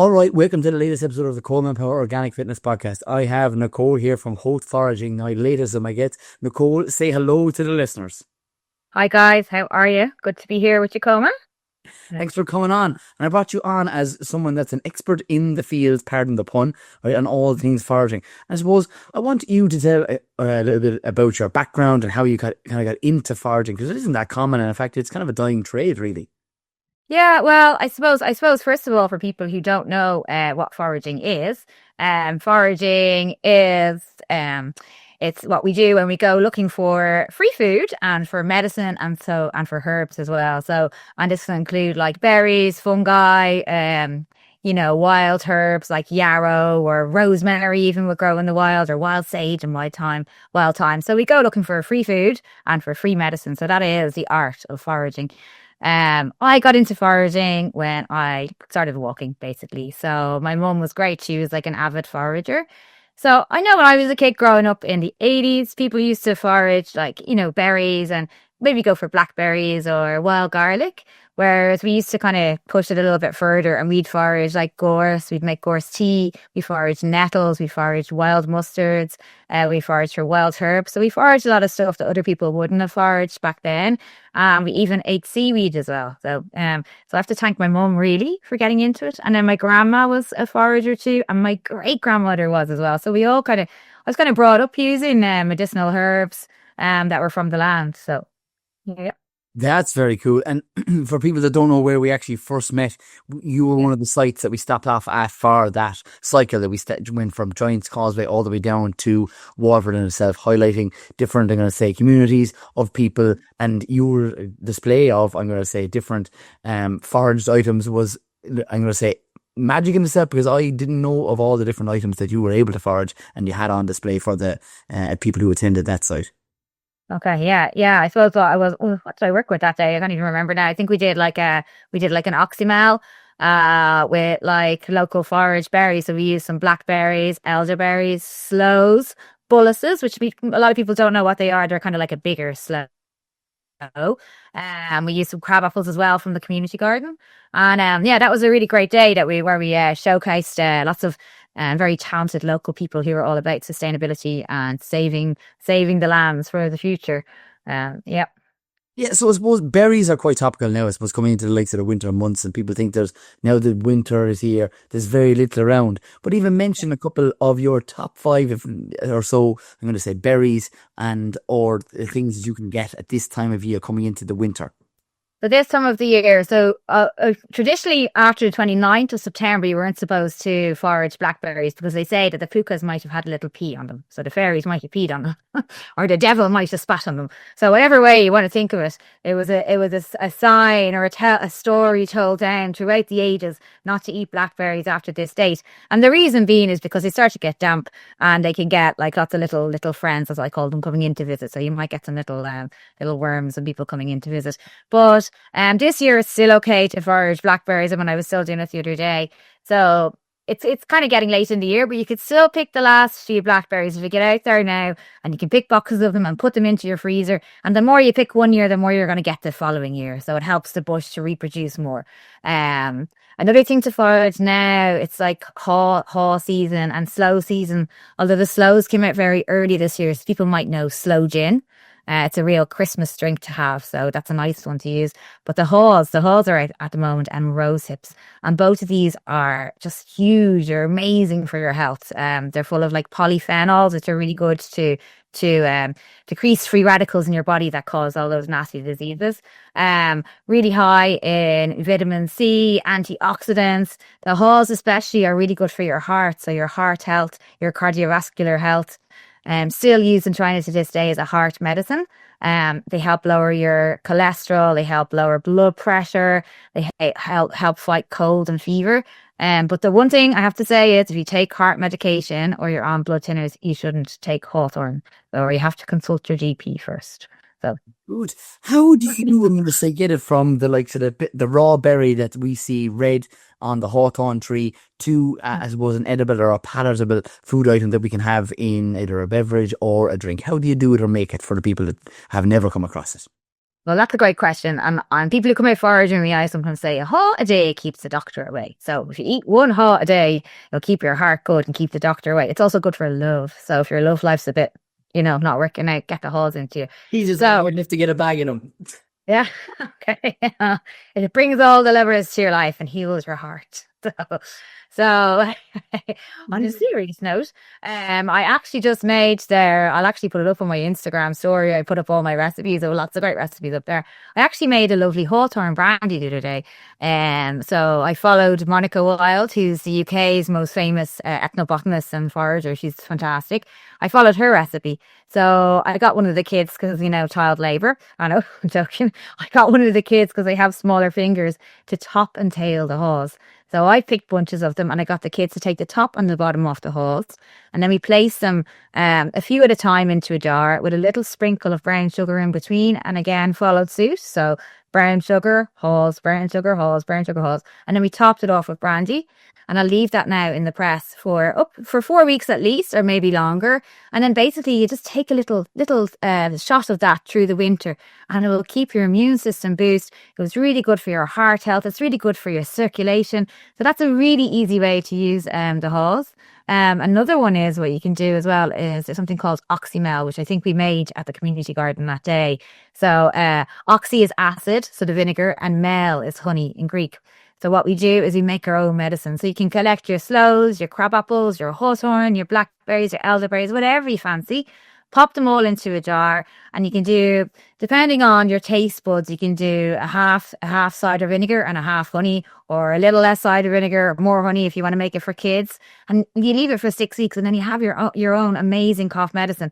All right, welcome to the latest episode of the Coleman Power Organic Fitness Podcast. I have Nicole here from Haute Foraging. Now, latest of my guests. Nicole, say hello to the listeners. Hi guys, how are you? Good to be here with you, Coleman. Thanks for coming on. And I brought you on as someone that's an expert in the field, pardon the pun, right, on all things foraging. I suppose I want you to tell a little bit about your background and how you kind of got into foraging, because it isn't that common. And in fact, it's kind of a dying trade, really. Yeah, well, I suppose first of all, for people who don't know what foraging is it's what we do when we go looking for free food and for medicine and for herbs as well. And this will include like berries, fungi, wild herbs like yarrow or rosemary even would grow in the wild, or wild sage and wild thyme. So we go looking for free food and for free medicine. So that is the art of foraging. I got into foraging when I started walking, basically. So my mum was great. She was like an avid forager. So I know when I was a kid growing up in the 80s, people used to forage like, berries and maybe go for blackberries or wild garlic. Whereas we used to kind of push it a little bit further and we'd forage like gorse, we'd make gorse tea, we foraged nettles, we foraged wild mustards, we foraged for wild herbs. So we foraged a lot of stuff that other people wouldn't have foraged back then. We even ate seaweed as well. So I have to thank my mum really for getting into it. And then my grandma was a forager too, and my great grandmother was as well. So I was kind of brought up using medicinal herbs that were from the land. So yeah. That's very cool. And for people that don't know where we actually first met, you were one of the sites that we stopped off at for that cycle that we went from Giant's Causeway all the way down to Waterford in itself, highlighting different, I'm going to say, communities of people. And your display of, I'm going to say, different foraged items was, I'm going to say, magic in itself, because I didn't know of all the different items that you were able to forage and you had on display for the people who attended that site. Okay, yeah. I suppose what did I work with that day? I can't even remember now. I think we did like an oxymel with like local forage berries. So we used some blackberries, elderberries, sloes, bullaces, a lot of people don't know what they are. They're kind of like a bigger sloe. We used some crab apples as well from the community garden. And that was a really great day where we showcased lots of very talented local people who are all about sustainability and saving the lands for the future. Yeah. Yeah, so I suppose berries are quite topical now, I suppose, coming into the likes of the winter months, and people think now the winter is here, there's very little around. But even mention a couple of your top five or so, I'm going to say berries or things that you can get at this time of year coming into the winter. So this time of the year, traditionally after the 29th of September, you weren't supposed to forage blackberries because they say that the pukas might have had a little pee on them. So the fairies might have peed on them or the devil might have spat on them. So whatever way you want to think of it, it was a sign or a story told down throughout the ages not to eat blackberries after this date. And the reason being is because they start to get damp and they can get like lots of little friends, as I call them, coming in to visit. So you might get some little worms and people coming in to visit. But this year it's still okay to forage blackberries, and when I was still doing it the other day. So it's kind of getting late in the year, but you could still pick the last few blackberries if you get out there now, and you can pick boxes of them and put them into your freezer. And the more you pick one year, the more you're going to get the following year. So it helps the bush to reproduce more. Another thing to forage now, it's like haw season and slow season. Although the slows came out very early this year, so people might know sloe gin. It's a real Christmas drink to have, so that's a nice one to use. But the haws are out at the moment, and rose hips. And both of these are just huge. They're amazing for your health. They're full of like polyphenols, which are really good to decrease free radicals in your body that cause all those nasty diseases. Really high in vitamin C, antioxidants. The haws especially are really good for your heart, so your heart health, your cardiovascular health. Still used in China to this day as a heart medicine. They help lower your cholesterol. They help lower blood pressure. They help fight cold and fever. But the one thing I have to say is if you take heart medication or you're on blood thinners, you shouldn't take hawthorn, or you have to consult your GP first. So good. How do you, I'm going to say, get it from the likes of the raw berry that we see red on the hawthorn tree to, I suppose, an edible or a palatable food item that we can have in either a beverage or a drink? How do you do it or make it for the people that have never come across it? Well, that's a great question. And people who come out foraging with me, I sometimes say a haw a day keeps the doctor away. So if you eat one haw a day, it'll keep your heart good and keep the doctor away. It's also good for love. So if your love life's a bit, not working out, get the haws into you. He's just So old enough to get a bag in him. yeah, okay. It brings all the lovers to your life and heals your heart. So on a serious note, I actually just made there. I'll actually put it up on my Instagram story. I put up all my recipes. There were lots of great recipes up there. I actually made a lovely hawthorn brandy the other day. So I followed Monica Wilde, who's the UK's most famous ethnobotanist and forager. She's fantastic. I followed her recipe. So I got one of the kids because, child labour. I know, I'm joking. I got one of the kids because they have smaller fingers to top and tail the haws. So I picked bunches of them and I got the kids to take the top and the bottom off the haws. And then we placed them a few at a time into a jar with a little sprinkle of brown sugar in between, and again followed suit. So brown sugar, haws, brown sugar, haws, brown sugar, haws. And then we topped it off with brandy. And I'll leave that now in the press for 4 weeks at least, or maybe longer. And then basically you just take a little shot of that through the winter, and it will keep your immune system boost. It was really good for your heart health. It's really good for your circulation. So that's a really easy way to use the haws. Another one is what you can do as well is there's something called oxymel, which I think we made at the community garden that day. So oxy is acid, so the vinegar, and mel is honey in Greek. So what we do is we make our own medicine. So you can collect your sloes, your crab apples, your hawthorn, your blackberries, your elderberries, whatever you fancy. Pop them all into a jar, and you can do, depending on your taste buds, you can do a half cider vinegar and a half honey, or a little less cider vinegar, more honey if you want to make it for kids. And you leave it for 6 weeks, and then you have your own amazing cough medicine.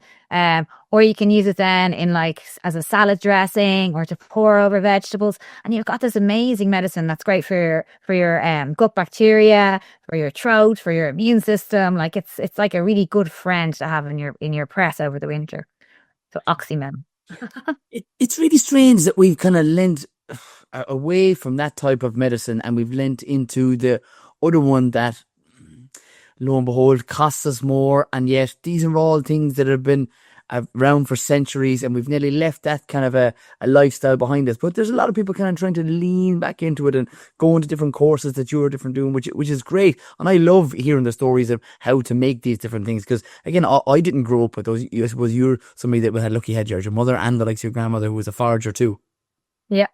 Or you can use it then in as a salad dressing or to pour over vegetables, and you've got this amazing medicine that's great for your gut bacteria, for your throat, for your immune system. It's like a really good friend to have in your press over the winter. So oxymel. It's really strange that we've kind of lent away from that type of medicine and we've lent into the other one that, lo and behold, costs us more. And yet these are all things that have been around for centuries, and we've nearly left that kind of a lifestyle behind us. But there's a lot of people kind of trying to lean back into it and go into different courses that you're different doing, which is great. And I love hearing the stories of how to make these different things, because again, I didn't grow up with those. I suppose you're somebody that had lucky had your mother and the likes of your grandmother who was a forager too. Yeah.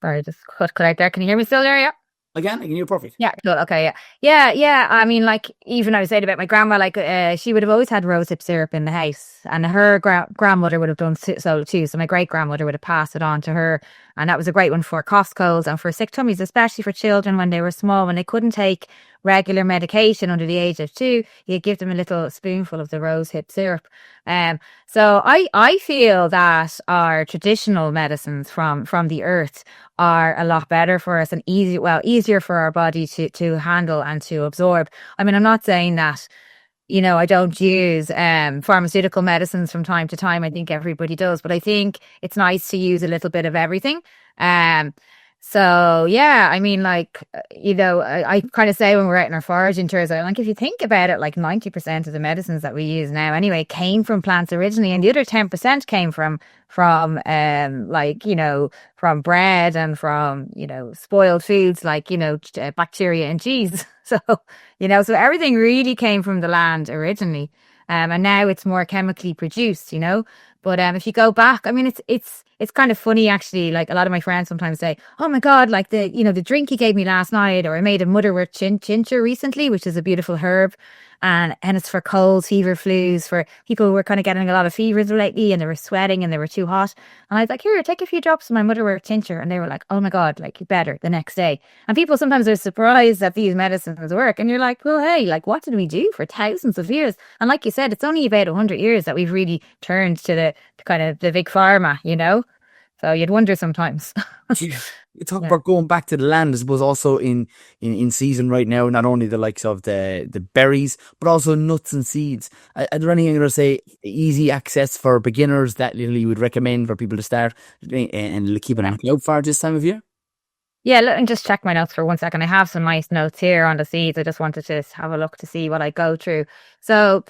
Sorry, just cut out there. Can you hear me still there? Yeah. Again, I can hear perfect. Yeah, cool. Okay, yeah. I mean, even I was saying about my grandma, she would have always had rosehip syrup in the house, and her grandmother would have done so too. So my great grandmother would have passed it on to her, and that was a great one for cough, colds, and for sick tummies, especially for children when they were small, when they couldn't take regular medication under the age of 2. You give them a little spoonful of the rosehip syrup. So I feel that our traditional medicines from the earth are a lot better for us and easier for our body to handle and to absorb. I mean, I'm not saying that, I don't use pharmaceutical medicines from time to time. I think everybody does, but I think it's nice to use a little bit of everything. So yeah, I mean, I kind of say when we're out in our foraging tours, if you think about it, 90% of the medicines that we use now anyway came from plants originally, and the other 10% came from bread and from spoiled foods bacteria and cheese. So so everything really came from the land originally, and now it's more chemically produced. But if you go back, I mean, it's kind of funny actually. A lot of my friends sometimes say, "Oh my God, the drink you gave me last night," or "I made a motherwort ginger recently," which is a beautiful herb, and it's for colds, fever, flus, for people who were kind of getting a lot of fevers lately and they were sweating and they were too hot. And I was like, "Here, take a few drops of my motherwort tincture," and they were like, "Oh my God, better the next day." And people sometimes are surprised that these medicines work, and you're like, "Well, hey, what did we do for thousands of years?" And like you said, it's only about 100 years that we've really turned to the kind of the big pharma, So you'd wonder sometimes. You talk about going back to the land, I suppose, also in season right now, not only the likes of the berries, but also nuts and seeds. Are there anything you're going to say easy access for beginners that you would recommend for people to start and keep an eye out for this time of year? Yeah, let me just check my notes for 1 second. I have some nice notes here on the seeds. I just wanted to have a look to see what I go through. So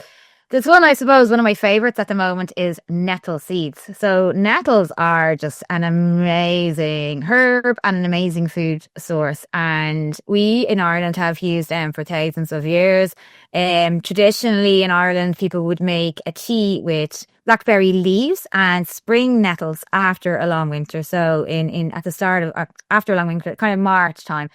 This one, I suppose, one of my favorites at the moment is nettle seeds. So nettles are just an amazing herb and an amazing food source. And we in Ireland have used them for thousands of years. Traditionally in Ireland, people would make a tea with blackberry leaves and spring nettles after a long winter. So in at the start of after a long winter, kind of March time.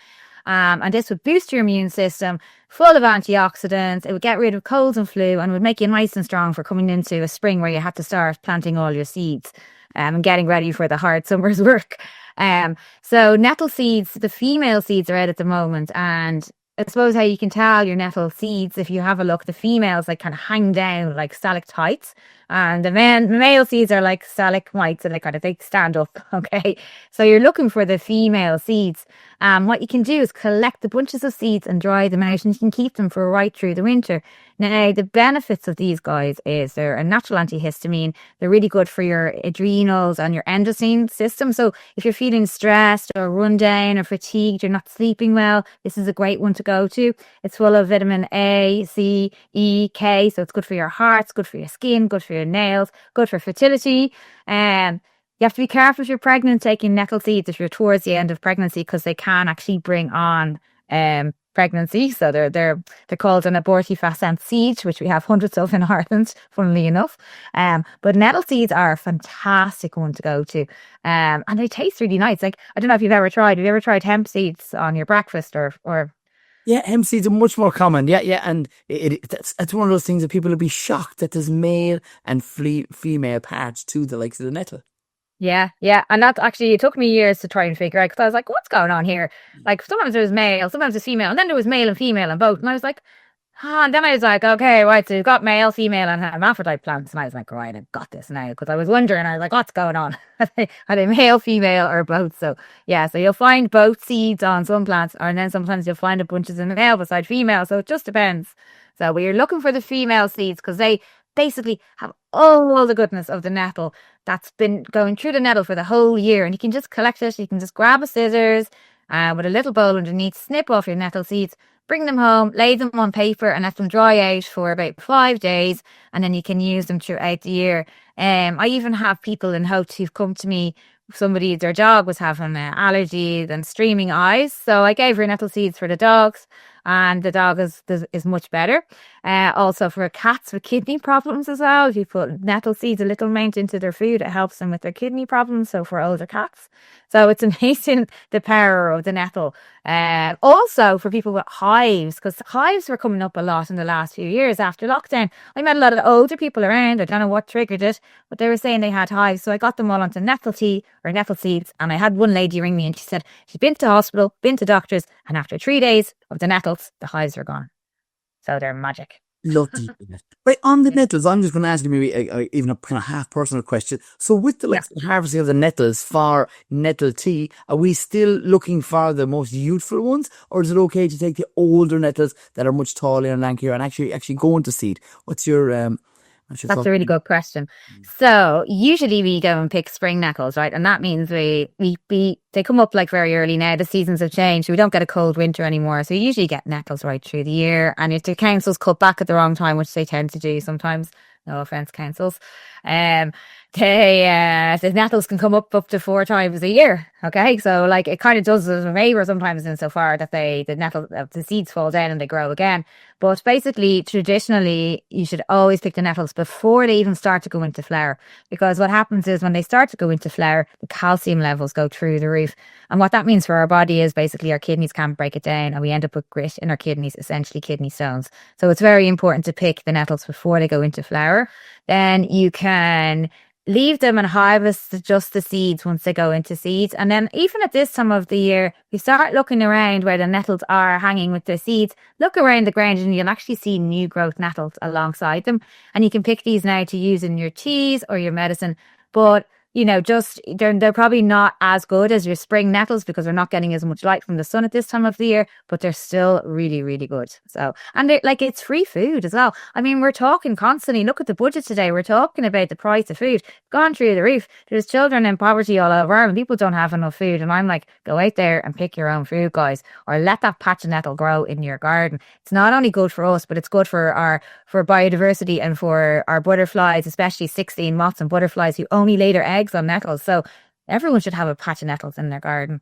And this would boost your immune system, full of antioxidants. It would get rid of colds and flu and would make you nice and strong for coming into a spring where you had to start planting all your seeds and getting ready for the hard summer's work. So nettle seeds, the female seeds are out at the moment, and I suppose how you can tell your nettle seeds, if you have a look, the females like kind of hang down like stalactites, and the male seeds are like stalagmites, and they stand up. Okay, so you're looking for the female seeds. What you can do is collect the bunches of seeds and dry them out, and you can keep them for right through the winter. Now, the benefits of these guys is they're a natural antihistamine. They're really good for your adrenals and your endocrine system. So if you're feeling stressed or run down or fatigued, you're not sleeping well, this is a great one to go to. It's full of vitamin A, C, E, K. So it's good for your heart, it's good for your skin, good for your nails, good for fertility. You have to be careful if you're pregnant taking nettle seeds if you're towards the end of pregnancy, because they can actually bring on pregnancy. So they're called an abortifacient seed, which we have hundreds of in Ireland, funnily enough. But nettle seeds are a fantastic one to go to. And they taste really nice. Like, I don't know if you've ever tried. Have you ever tried hemp seeds on your breakfast or Yeah, hemp seeds are much more common. Yeah, yeah, and it's one of those things that people will be shocked that there's male and female parts to the likes of the nettle. Yeah, yeah. And that actually, it took me years to try and figure out, because I was like, what's going on here? Like, sometimes there was male, sometimes there's female, and then there was male and female and both. And I was like, and then I was like, okay, right, so you've got male, female, and hermaphrodite plants. And I was like, right, I've got this now, because I was wondering, I was like, what's going on? Are they male, female, or both? So, yeah, so you'll find both seeds on some plants, and then sometimes you'll find a bunches of male beside female. So it just depends. So we're looking for the female seeds, because they basically have all the goodness of the nettle that's been going through the nettle for the whole year. And you can just collect it. You can just grab a scissors with a little bowl underneath, snip off your nettle seeds, bring them home, lay them on paper, and let them dry out for about 5 days. And then you can use them throughout the year. I even have people in Haute who've come to me. Somebody, their dog was having allergies and streaming eyes. So I gave her nettle seeds for the dogs, and the dog is much better. Also for cats with kidney problems as well. If you put nettle seeds, a little amount, into their food, it helps them with their kidney problems. So for older cats. So it's amazing the power of the nettle. Also for people with hives, because hives were coming up a lot in the last few years after lockdown. I met a lot of older people around. I don't know what triggered it, but they were saying they had hives. So I got them all onto nettle tea or nettle seeds. And I had one lady ring me, and she said she'd been to hospital, been to doctors, and after 3 days of the nettles, the hives were gone. So they're magic. Love to hear that. Right, on the nettles, I'm just going to ask you maybe even a kind of half personal question. So with the harvesting of the nettles for nettle tea, are we still looking for the most youthful ones, or is it okay to take the older nettles that are much taller and lankier and actually go into seed? What's your That's a really good question. So usually we go and pick spring nettles, right? And that means they come up like very early now. The seasons have changed. We don't get a cold winter anymore. So you usually get nettles right through the year. And if the councils cut back at the wrong time, which they tend to do sometimes, no offense, councils, the nettles can come up to 4 times a year. Okay, so like it kind of does as a favour sometimes, insofar that the seeds fall down and they grow again. But basically, traditionally, you should always pick the nettles before they even start to go into flower, because what happens is when they start to go into flower, the calcium levels go through the roof. And what that means for our body is basically our kidneys can't break it down, and we end up with grit in our kidneys, essentially kidney stones. So it's very important to pick the nettles before they go into flower. Then you can leave them and harvest just the seeds once they go into seeds. And then even at this time of the year, you start looking around where the nettles are hanging with the seeds. Look around the ground and you'll actually see new growth nettles alongside them. And you can pick these now to use in your teas or your medicine. But just they're probably not as good as your spring nettles because they're not getting as much light from the sun at this time of the year, but they're still really, really good. So, and they're like, it's free food as well. I mean, we're talking constantly. Look at the budget today. We're talking about the price of food gone through the roof. There's children in poverty all over Ireland. People don't have enough food. And I'm like, go out there and pick your own food, guys, or let that patch of nettle grow in your garden. It's not only good for us, but it's good for biodiversity and for our butterflies, especially 16 moths and butterflies who only lay their eggs on nettles. So everyone should have a patch of nettles in their garden.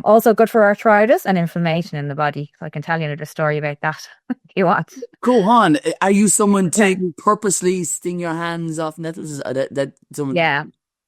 Also good for arthritis and inflammation in the body. So I can tell you another story about that if you want. Go on. Are you someone to purposely sting your hands off nettles? That someone? Yeah.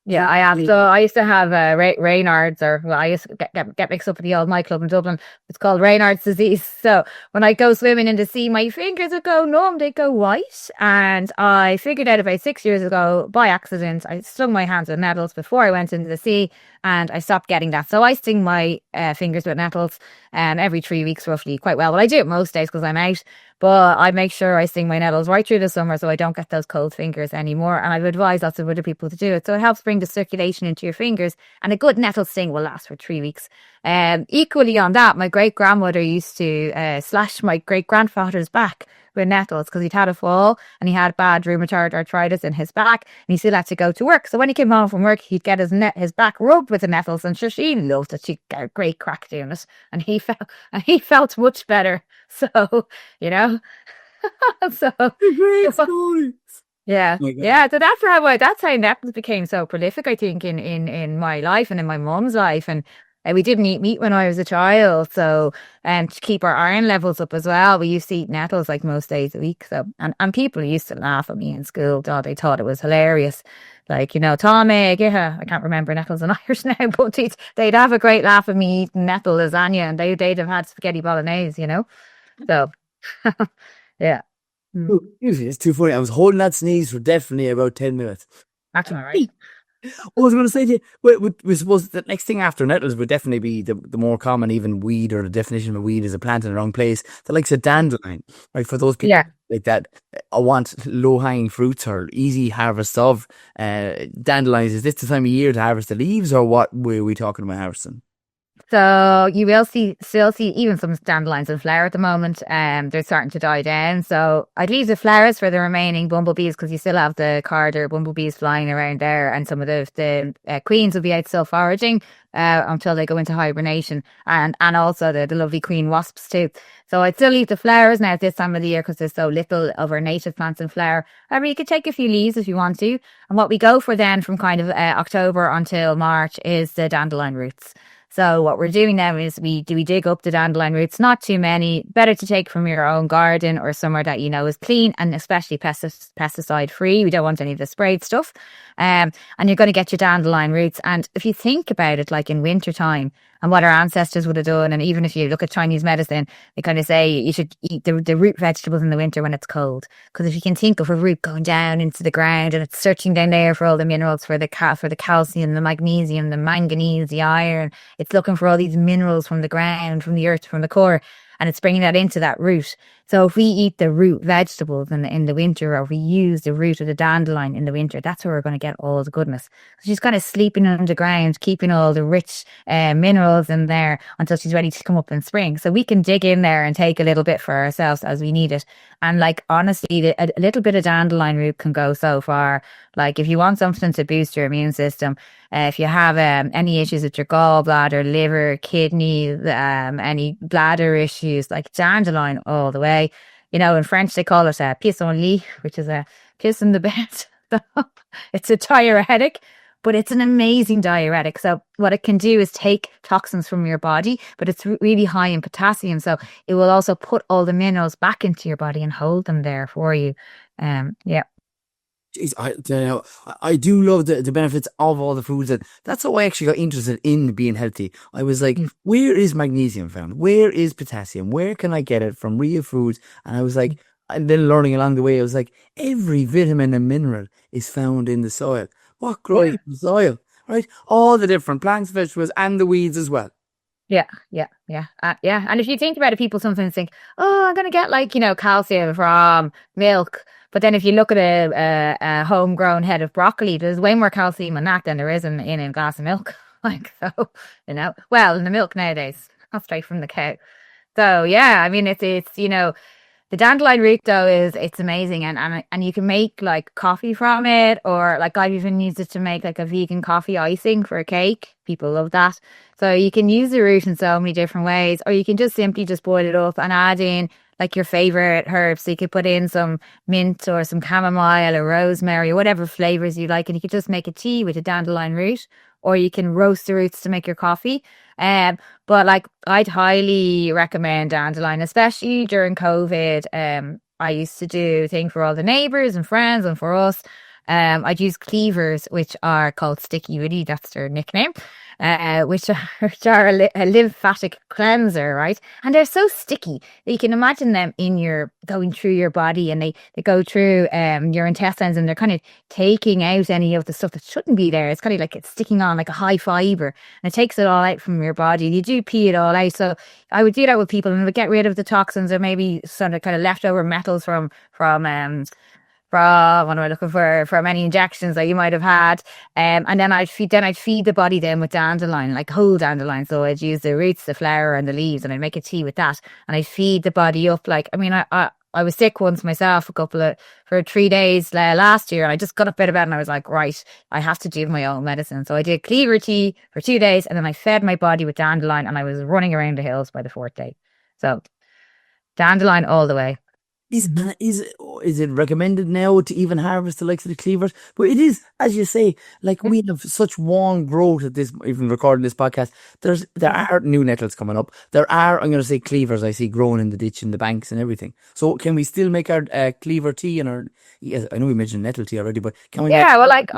Yeah, I have. So I used to have Raynaud's, or well, I used to get mixed up with the old nightclub in Dublin. It's called Raynaud's disease. So when I go swimming in the sea, my fingers would go numb, they'd go white. And I figured out about 6 years ago, by accident, I stung my hands with nettles before I went into the sea, and I stopped getting that. So I sting my fingers with nettles every 3 weeks roughly, quite well. Well, I do it most days because I'm out. But I make sure I sting my nettles right through the summer so I don't get those cold fingers anymore. And I've advised lots of other people to do it. So it helps bring the circulation into your fingers. And a good nettle sting will last for 3 weeks. Equally on that, my great grandmother used to slash my great grandfather's back with nettles because he'd had a fall and he had bad rheumatoid arthritis in his back and he still had to go to work. So when he came home from work, he'd get his back rubbed with the nettles, and sure, she loved it. She got a great crack doing it, and he felt much better. So, you know, so Great story. yeah, Oh my God. yeah. So that's how nettles became so prolific, I think, in my life and in my mum's life. And we didn't eat meat when I was a child, so and to keep our iron levels up as well, we used to eat nettles like most days a week. So and people used to laugh at me in school. Oh, they thought it was hilarious. Like, Tommy, yeah, I can't remember nettles in Irish now, but they'd have a great laugh at me eating nettle lasagna, and they'd have had spaghetti bolognese, So, yeah. Mm. It's too funny. I was holding that sneeze for definitely about 10 minutes. That's all right. I was going to say to you, we suppose the next thing after nettles would definitely be the more common even weed, or the definition of a weed is a plant in the wrong place. The likes of dandelion, right? For those people Yeah. like that, I want low-hanging fruits or easy harvest of dandelions. Is this the time of year to harvest the leaves, or what were we talking about harvesting? So you will still see even some dandelions in flower at the moment. They're starting to die down. So I'd leave the flowers for the remaining bumblebees, because you still have the carder bumblebees flying around there, and some of the queens will be out still foraging until they go into hibernation, and also the lovely queen wasps too. So I'd still leave the flowers now at this time of the year because there's so little of our native plants in flower. However, you could take a few leaves if you want to. And what we go for then from kind of October until March is the dandelion roots. So what we're doing now is we dig up the dandelion roots, not too many, better to take from your own garden or somewhere that is clean, and especially pesticide free. We don't want any of the sprayed stuff. And you're going to get your dandelion roots. And if you think about it, like in winter time and what our ancestors would have done, and even if you look at Chinese medicine, they kind of say you should eat the root vegetables in the winter when it's cold. Because if you can think of a root going down into the ground and it's searching down there for all the minerals, for the calcium, the magnesium, the manganese, the iron, it's looking for all these minerals from the ground, from the earth, from the core, and it's bringing that into that root. So if we eat the root vegetables in the winter, or if we use the root of the dandelion in the winter, that's where we're going to get all the goodness. She's kind of sleeping underground, keeping all the rich minerals in there until she's ready to come up in spring. So we can dig in there and take a little bit for ourselves as we need it. And like, honestly, a little bit of dandelion root can go so far. Like, if you want something to boost your immune system, if you have any issues with your gallbladder, liver, kidney, any bladder issues, like dandelion all the way. In French they call it a pissenlit, which is a piss in the bed. It's a diuretic, but it's an amazing diuretic. So what it can do is take toxins from your body, but it's really high in potassium. So it will also put all the minerals back into your body and hold them there for you. Yeah. Jeez, I do love the benefits of all the foods, and that's how I actually got interested in being healthy. I was like, where is magnesium found? Where is potassium? Where can I get it from real foods? And I was like, and then learning along the way, I was like, every vitamin and mineral is found in the soil. What grows in the soil, right? All the different plants, vegetables, and the weeds as well. Yeah. And if you think about it, people sometimes think, oh, I'm going to get calcium from milk. But then if you look at a homegrown head of broccoli, there's way more calcium in that than there is in a glass of milk. Like, so, well, in the milk nowadays, not straight from the cow. So yeah, I mean, it's the dandelion root though is it's amazing, and you can make like coffee from it, or like I've even used it to make like a vegan coffee icing for a cake. People love that. So you can use the root in so many different ways, or you can just simply just boil it up and add in like your favorite herbs. So you could put in some mint or some chamomile or rosemary or whatever flavors you like, and you could just make a tea with a dandelion root, or you can roast the roots to make your coffee. But like I'd highly recommend dandelion, especially during COVID. I used to do a thing for all the neighbors and friends and for us. I'd use cleavers, which are called Sticky Willy, that's their nickname, which are a lymphatic cleanser, right? And they're so sticky that you can imagine them going through your body, and they go through your intestines, and they're kind of taking out any of the stuff that shouldn't be there. It's kind of like it's sticking on like a high fiber, and it takes it all out from your body. You do pee it all out. So I would do that with people, and it would get rid of the toxins or maybe some kind of leftover metals from what am I looking for, from any injections that you might have had. And then I'd feed the body then with dandelion, like whole dandelion. So I'd use the roots, the flower and the leaves, and I'd make a tea with that. And I'd feed the body up. Like, I mean, I was sick once myself for 3 days last year, and I just got up out of bed and I was like, right, I have to do my own medicine. So I did cleaver tea for 2 days, and then I fed my body with dandelion, and I was running around the hills by the fourth day. So dandelion all the way. Is it recommended now to even harvest the likes of the cleavers? But it is, as you say, like we have such warm growth at this, even recording this podcast. There are new nettles coming up. There are, I'm going to say, cleavers I see growing in the ditch in the banks and everything. So can we still make our cleaver tea and our? Yes, I know we mentioned nettle tea already, but can we? Yeah, well, like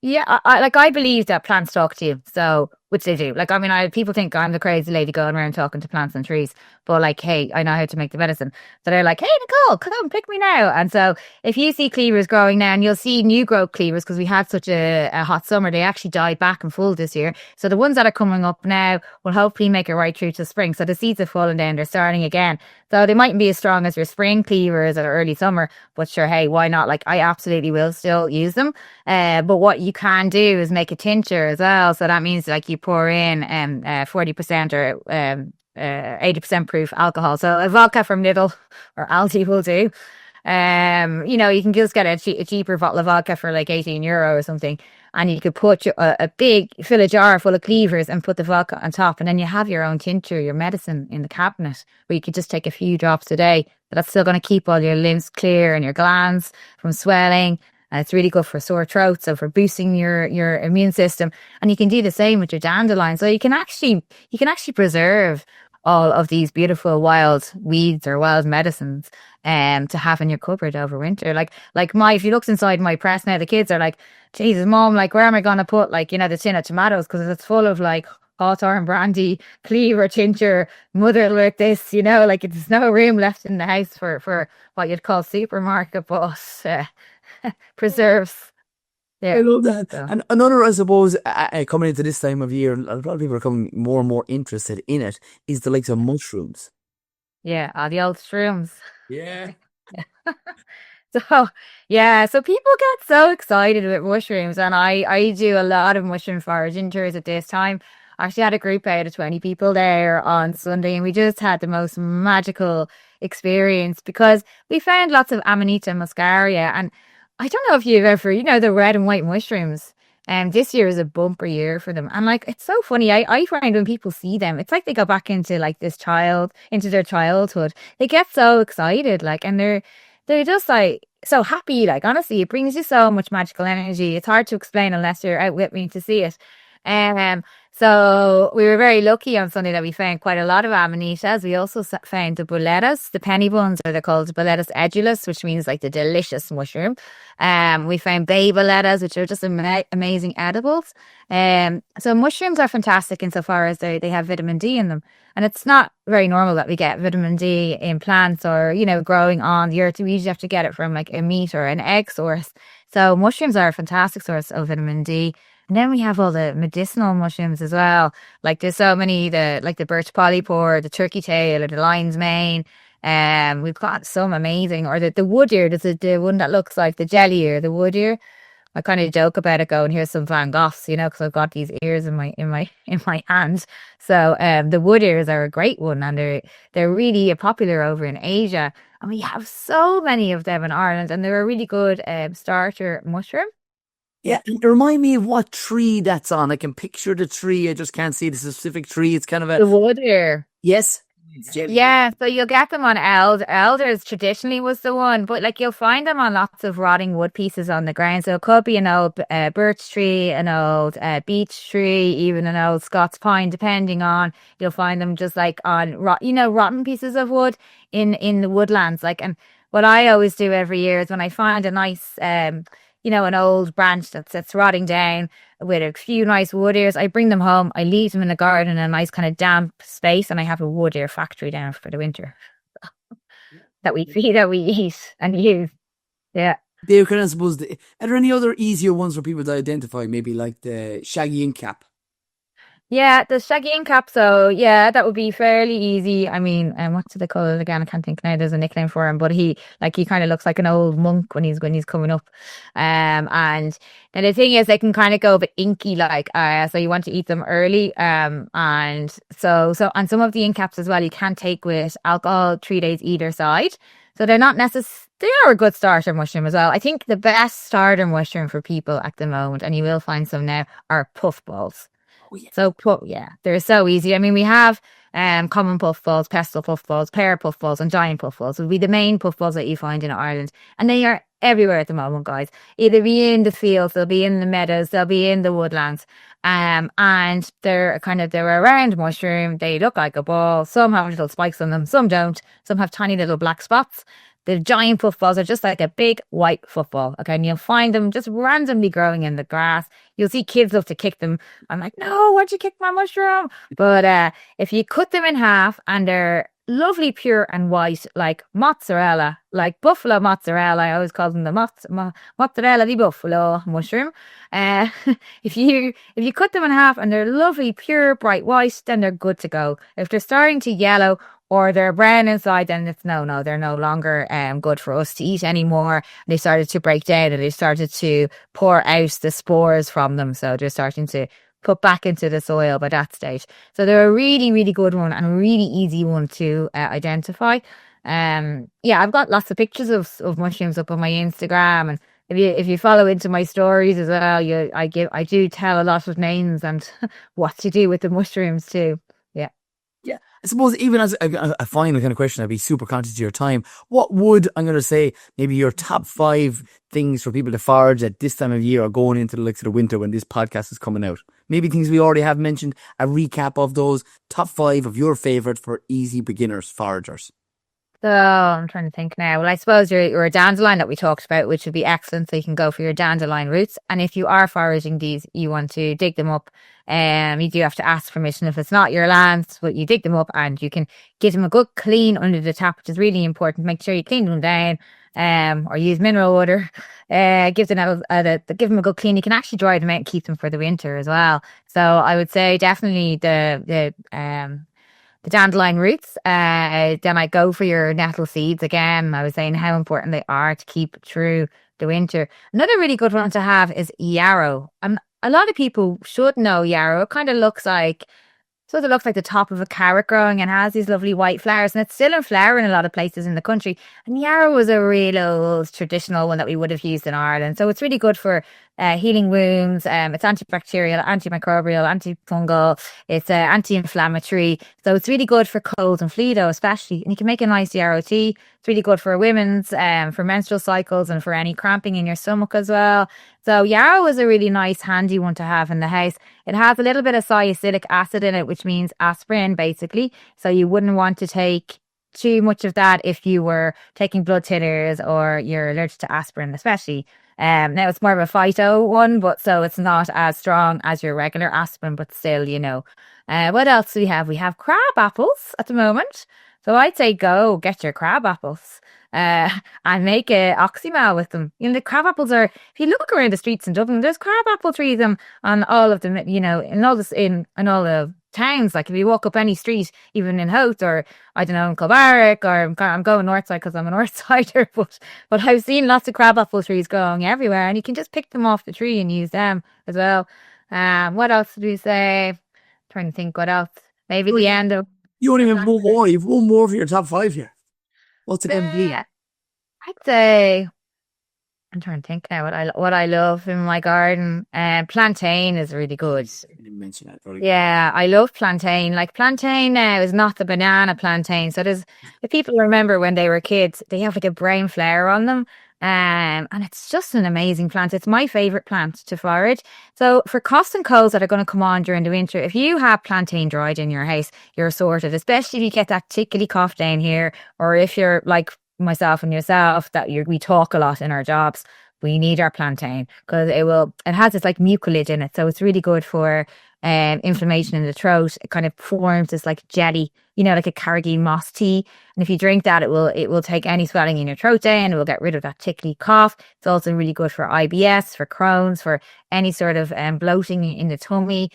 yeah, I believe that plants talk to you, so which they do. Like, I mean, people think I'm the crazy lady going around talking to plants and trees, but like, hey, I know how to make the medicine. So they're like, hey, Nicole, come pick me now. And so if you see cleavers growing now, and you'll see new growth cleavers, because we had such a hot summer, they actually died back in full this year. So the ones that are coming up now will hopefully make it right through to spring. So the seeds have fallen down, they're starting again. So they mightn't be as strong as your spring cleavers or early summer, but sure, hey, why not? Like, I absolutely will still use them. But what you can do is make a tincture as well. So that means like you pour in 40% or 80% proof alcohol. So a vodka from Nettle or Aldi will do. You can just get a cheaper bottle of vodka for like €18 or something, and you could put fill a jar full of cleavers and put the vodka on top, and then you have your own tincture, your medicine in the cabinet, where you could just take a few drops a day. But that's still going to keep all your lymph clear and your glands from swelling. And it's really good for sore throat, so for boosting your immune system. And you can do the same with your dandelion. So you can actually preserve all of these beautiful wild weeds or wild medicines to have in your cupboard over winter. Like if you looked inside my press now, the kids are like, Jesus, Mom, like where am I gonna put like, the tin of tomatoes? Because it's full of like hawthorn, brandy, cleaver, tincture, motherlurk, this, like there's no room left in the house for what you'd call supermarket, but preserves. Yeah. I love that. So. And another, I suppose, coming into this time of year, a lot of people are becoming more and more interested in it, is the likes of mushrooms. Yeah, the old shrooms. Yeah. So people get so excited about mushrooms, and I do a lot of mushroom foraging tours at this time. I actually had a group out of 20 people there on Sunday, and we just had the most magical experience because we found lots of Amanita muscaria, and I don't know if you've ever, the red and white mushrooms. This year is a bumper year for them. And like, it's so funny. I find when people see them, it's like they go back into like into their childhood. They get so excited, like, and they're just like so happy. Like, honestly, it brings you so much magical energy. It's hard to explain unless you're out with me to see it. So we were very lucky on Sunday that we found quite a lot of amanitas. We also found the buletas, the penny buns, or they're called buletas edulis, which means like the delicious mushroom. We found bay buletas, which are just amazing edibles. So mushrooms are fantastic insofar as they have vitamin D in them. And it's not very normal that we get vitamin D in plants or, growing on the earth. We usually have to get it from like a meat or an egg source. So mushrooms are a fantastic source of vitamin D. And then we have all the medicinal mushrooms as well. Like there's so many, like the birch polypore, the turkey tail, or the lion's mane. We've got some amazing, or the wood ear. There's the one that looks like the jelly ear, the wood ear. I kind of joke about it, going, here's some Van Goghs, because I've got these ears in my hand. So the wood ears are a great one, and they're really popular over in Asia, and we have so many of them in Ireland, and they're a really good starter mushroom. Yeah, and remind me of what tree that's on. I can picture the tree. I just can't see the specific tree. It's kind of a The wood ear. yes. Yeah, so you'll get them on elders traditionally was the one, but like you'll find them on lots of rotting wood pieces on the ground. So it could be an old birch tree, an old beech tree, even an old Scots pine, depending on. You'll find them just like on rotten pieces of wood in the woodlands. Like, and what I always do every year is when I find a nice an old branch that's rotting down with a few nice wood ears, I bring them home, I leave them in the garden in a nice kind of damp space, and I have a wood ear factory down for the winter that we feed, that we eat and use. Yeah. They kind of suppose. Are there any other easier ones for people to identify? Maybe like the shaggy ink cap. Yeah, the shaggy ink cap. So yeah, that would be fairly easy. I mean, what do they call it again? I can't think now. There's a nickname for him, but he kind of looks like an old monk when he's coming up. And the thing is, they can kind of go a bit inky, like so you want to eat them early. And so and some of the ink caps as well, you can take with alcohol 3 days either side. So they're not necessarily. They are a good starter mushroom as well. I think the best starter mushroom for people at the moment, and you will find some now, are puffballs. So they're so easy. I mean, we have common puffballs, pestle puffballs, pear puffballs, and giant puffballs would be the main puffballs that you find in Ireland, and they are everywhere at the moment, guys. Either be in the fields, they'll be in the meadows, they'll be in the woodlands, and they're a round mushroom. They look like a ball. Some have little spikes on them, some don't. Some have tiny little black spots. The giant puffballs are just like a big white football. Okay. And you'll find them just randomly growing in the grass. You'll see kids love to kick them. I'm like, no, why'd you kick my mushroom? But if you cut them in half, and they're lovely, pure and white, like mozzarella, like buffalo mozzarella. I always call them the mozzarella di buffalo mushroom. If you cut them in half and they're lovely, pure, bright white, then they're good to go. If they're starting to yellow, or they're brown inside, then it's they're no longer good for us to eat anymore. They started to break down, and they started to pour out the spores from them. So they're starting to put back into the soil by that stage. So they're a really, really good one, and a really easy one to identify. I've got lots of pictures of mushrooms up on my Instagram, and if you follow into my stories as well, I do tell a lot of names and what to do with the mushrooms too. Yeah, I suppose even as a final kind of question, I'd be super conscious of your time. What would, I'm going to say, maybe your top 5 things for people to forage at this time of year, or going into the the winter when this podcast is coming out? Maybe things we already have mentioned, a recap of those top 5 of your favourite for easy beginners foragers. So I'm trying to think now. Well, I suppose your dandelion that we talked about, which would be excellent. So you can go for your dandelion roots. And if you are foraging these, you want to dig them up. You do have to ask permission if it's not your lands, but you dig them up and you can give them a good clean under the tap, which is really important. Make sure you clean them down, or use mineral water. Give them a good clean. You can actually dry them out and keep them for the winter as well. So I would say definitely the dandelion roots. Then I go for your nettle seeds again. I was saying how important they are to keep through the winter. Another really good one to have is yarrow. A lot of people should know yarrow. It kind of looks like the top of a carrot growing, and has these lovely white flowers, and it's still in flower in a lot of places in the country. And yarrow was a real old traditional one that we would have used in Ireland. So it's really good for healing wounds. It's antibacterial, antimicrobial, antifungal. It's anti-inflammatory. So it's really good for colds and flu, especially. And you can make a nice yarrow tea. It's really good for women's, for menstrual cycles, and for any cramping in your stomach as well. So yarrow is a really nice, handy one to have in the house. It has a little bit of salicylic acid in it, which means aspirin, basically. So you wouldn't want to take too much of that if you were taking blood thinners or you're allergic to aspirin, especially. Now it's more of a phyto one, but so it's not as strong as your regular aspirin, but still, what else do we have? We have crab apples at the moment. So I'd say go get your crab apples, and make a oxymel with them. The crab apples are, if you look around the streets in Dublin, there's crab apple trees on all of them, in all the towns. Like if you walk up any street, even in Haute or I don't know in Kilbarrack, or I'm going north side because I'm a north sider, but I've seen lots of crabapple trees growing everywhere, and you can just pick them off the tree and use them as well. What else did we say? Trying to think what else. Maybe You the only, end of you only have one more. You've one more for your top five here. What's it going to be? I'd say I'm trying to think now what I love in my garden. Plantain is really good. I didn't mention that. Sorry. Yeah, I love plantain. Like plantain now is not the banana plantain. So there's if people remember when they were kids, they have like a brown flower on them. And it's just an amazing plant. It's my favorite plant to forage. So for coughs and colds that are going to come on during the winter, if you have plantain dried in your house, you're sorted, especially if you get that tickly cough down here, or if you're like myself and yourself, that we talk a lot in our jobs. We need our plantain because it has this like mucilage in it. So it's really good for inflammation in the throat. It kind of forms this like jelly, like a Carrageen moss tea. And if you drink that, it will take any swelling in your throat down. It will get rid of that tickly cough. It's also really good for IBS, for Crohn's, for any sort of bloating in the tummy.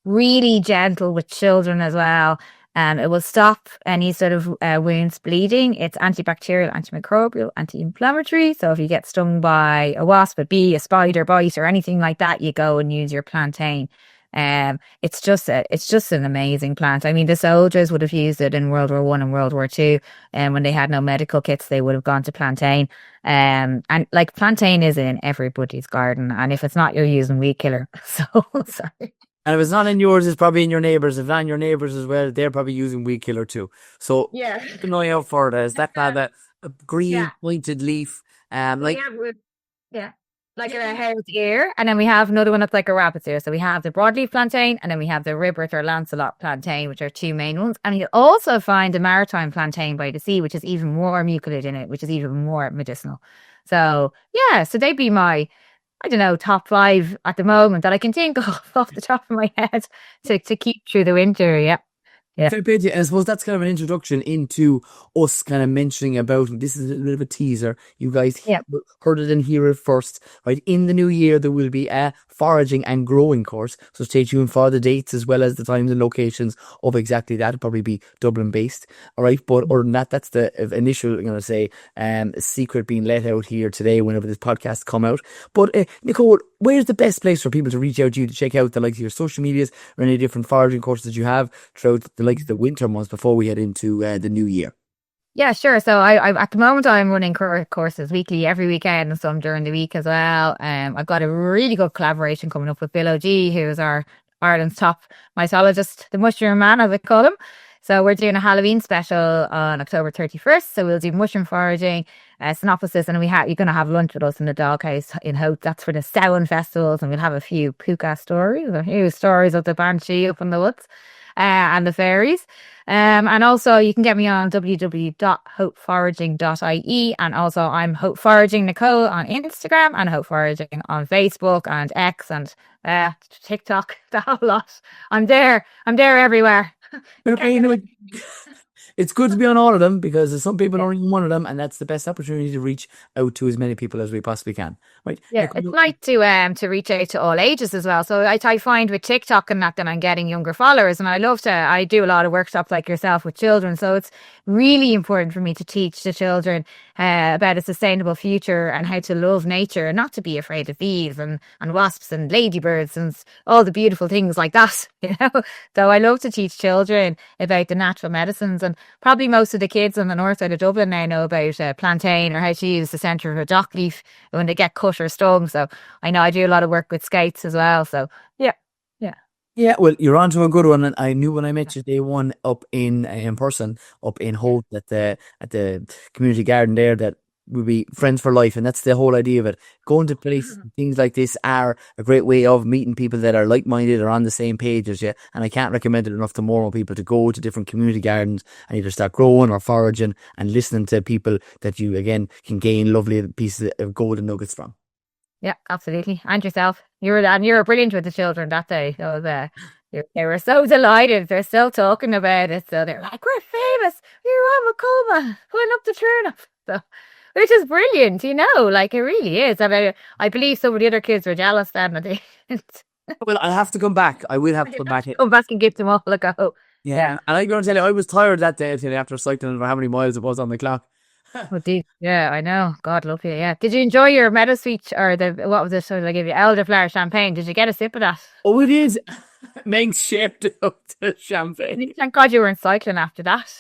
Really gentle with children as well. It will stop any sort of wounds bleeding. It's antibacterial, antimicrobial, anti-inflammatory. So if you get stung by a wasp, a bee, a spider bite, or anything like that, you go and use your plantain. It's just an amazing plant. I mean, the soldiers would have used it in World War One and World War Two, and when they had no medical kits, they would have gone to plantain. And like plantain is in everybody's garden, and if it's not, you're using weed killer. So sorry. And if it's not in yours, it's probably in your neighbours. If not in your neighbours as well, they're probably using weed killer too. So Yeah. keep an eye out for it. Is that kind of a green pointed leaf? Yeah, like a hare's ear, and then we have another one that's like a rabbit's ear. So we have the broadleaf plantain, and then we have the ribbert or lancelot plantain, which are two main ones. And you'll also find a maritime plantain by the sea, which is even more mucilage in it, which is even more medicinal. So yeah, so they'd be my, I don't know, top 5 at the moment that I can think of off the top of my head to keep through the winter. Yeah. Yeah. Fair play to you. And I suppose that's kind of an introduction into us kind of mentioning about, this is a bit of a teaser. You guys heard it and hear it first, right? In the new year, there will be a foraging and growing course. So stay tuned for the dates as well as the times and locations of exactly that. It'll probably be Dublin based. All right. But other than that, that's the initial, I'm going to say, secret being let out here today whenever this podcast come out. But Nicole, where's the best place for people to reach out to you to check out the likes of your social medias or any different foraging courses that you have throughout the winter months before we head into the new year? Yeah, sure. So I at the moment I'm running courses weekly, every weekend, and some during the week as well. I've got a really good collaboration coming up with Bill O'G, who is our Ireland's top mycologist, the mushroom man, as I call him. So we're doing a Halloween special on October 31st. So we'll do mushroom foraging, synopsis, and you're going to have lunch with us in the doghouse in Haute. That's for the Samhain festivals, and we'll have a few puka stories, a few stories of the banshee up in the woods. And the fairies. And also you can get me on www.hauteforaging.ie, and also I'm Haute Foraging Nicole on Instagram and Haute Foraging on Facebook and X and TikTok, the whole lot. I'm there everywhere. Okay, it's good to be on all of them because some people aren't even one of them, and that's the best opportunity to reach out to as many people as we possibly can. Right? Yeah, it's nice to reach out to all ages as well. So I find with TikTok and that I'm getting younger followers, and I do a lot of workshops like yourself with children. So it's really important for me to teach the children about a sustainable future and how to love nature and not to be afraid of bees and wasps and ladybirds and all the beautiful things like that. So I love to teach children about the natural medicines, and probably most of the kids on the north side of Dublin now know about plantain or how to use the centre of a dock leaf when they get cut or stung. So I know I do a lot of work with scouts as well. So yeah. Yeah, well, you're on to a good one, and I knew when I met you day one up in person, up in Holt at the community garden there, that we'd be friends for life, and that's the whole idea of it. Going to places, things like this are a great way of meeting people that are like-minded or on the same page as you, and I can't recommend it enough to more people to go to different community gardens and either start growing or foraging and listening to people that you, again, can gain lovely pieces of golden nuggets from. Yeah, absolutely. And yourself. You were brilliant with the children that day. They were so delighted. They're still talking about it. So they're like, we're famous. We were on Macoma, pulling up the turnip. So, which is brilliant, like it really is. And I believe some of the other kids were jealous then. Well, I'll have to come back. I will have to come back. Come back and give them all a go. Yeah. Yeah, and I'm going to tell you, I was tired that day today after cycling for how many miles it was on the clock. Oh, deep. Yeah, I know. God love you. Yeah. Did you enjoy your meadow sweet or the what was it? So I give you elderflower champagne. Did you get a sip of that? Oh, it is. Manx shaped up to champagne. Thank God you weren't cycling after that.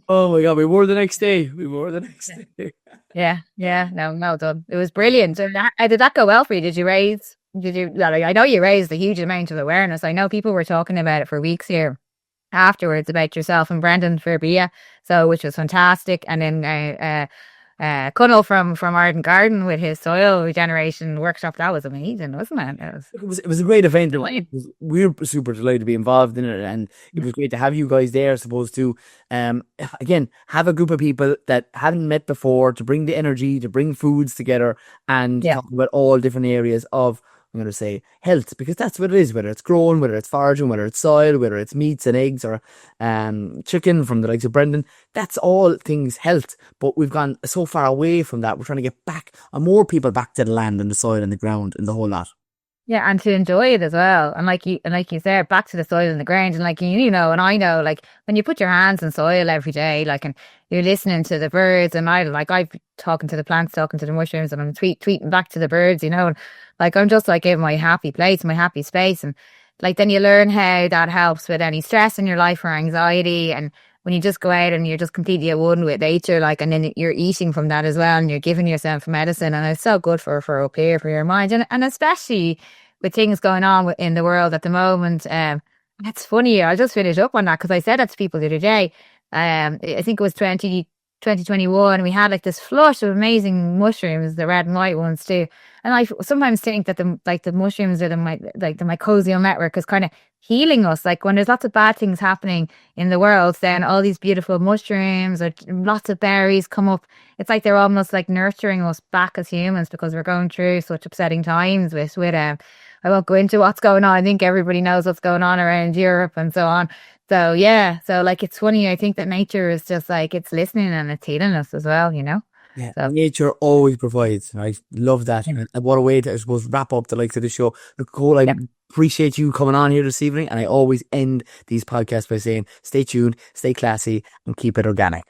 Oh my God, we wore the next day. We wore the next day. Yeah, yeah. No, well done. It was brilliant. And did that go well for you? Did you raise? Did you? Well, I know you raised a huge amount of awareness. I know people were talking about it for weeks here afterwards about yourself and Brendan for Bia, so which was fantastic. And then Cunnell from Arden Garden with his soil regeneration workshop. That was amazing, wasn't it? It was a great event. Brilliant. We're super delighted to be involved in it, and it was great to have you guys there. Supposed to, again, have a group of people that haven't met before to bring the energy, to bring foods together, and Yeah. talk about all different areas of, I'm going to say, health, because that's what it is. Whether it's growing, whether it's foraging, whether it's soil, whether it's meats and eggs, or chicken from the likes of Brendan, that's all things health. But we've gone so far away from that. We're trying to get back, more people back to the land and the soil and the ground and the whole lot. Yeah, and to enjoy it as well. And like you said, back to the soil and the ground. And like you know, and I know, like when you put your hands in soil every day, like and you're listening to the birds, and I've talking to the plants, talking to the mushrooms, and I'm tweeting back to the birds, you know, and like I'm just like in my happy place, my happy space, and like then you learn how that helps with any stress in your life or anxiety, and when you just go out and you're just completely at one with nature, like, and then you're eating from that as well, and you're giving yourself medicine, and it's so good for up here for your mind, and especially with things going on in the world at the moment. It's funny. I'll just finish up on that because I said that to people the other day. I think it was 2021. We had like this flush of amazing mushrooms, the red and white ones too. And I sometimes think that the mushrooms are the mycosial network is kind of healing us. Like when there's lots of bad things happening in the world, then all these beautiful mushrooms or lots of berries come up. It's like they're almost like nurturing us back as humans because we're going through such upsetting times with I won't go into what's going on. I think everybody knows what's going on around Europe and so on. So yeah, so like it's funny. I think that nature is just like it's listening and it's healing us as well, you know. Yeah, So nature always provides. I love that. yeah, And what a way to, I suppose, wrap up the likes of the show. Nicole, I yeah. appreciate you coming on here this evening. And I always end these podcasts by saying, stay tuned, stay classy, and keep it organic.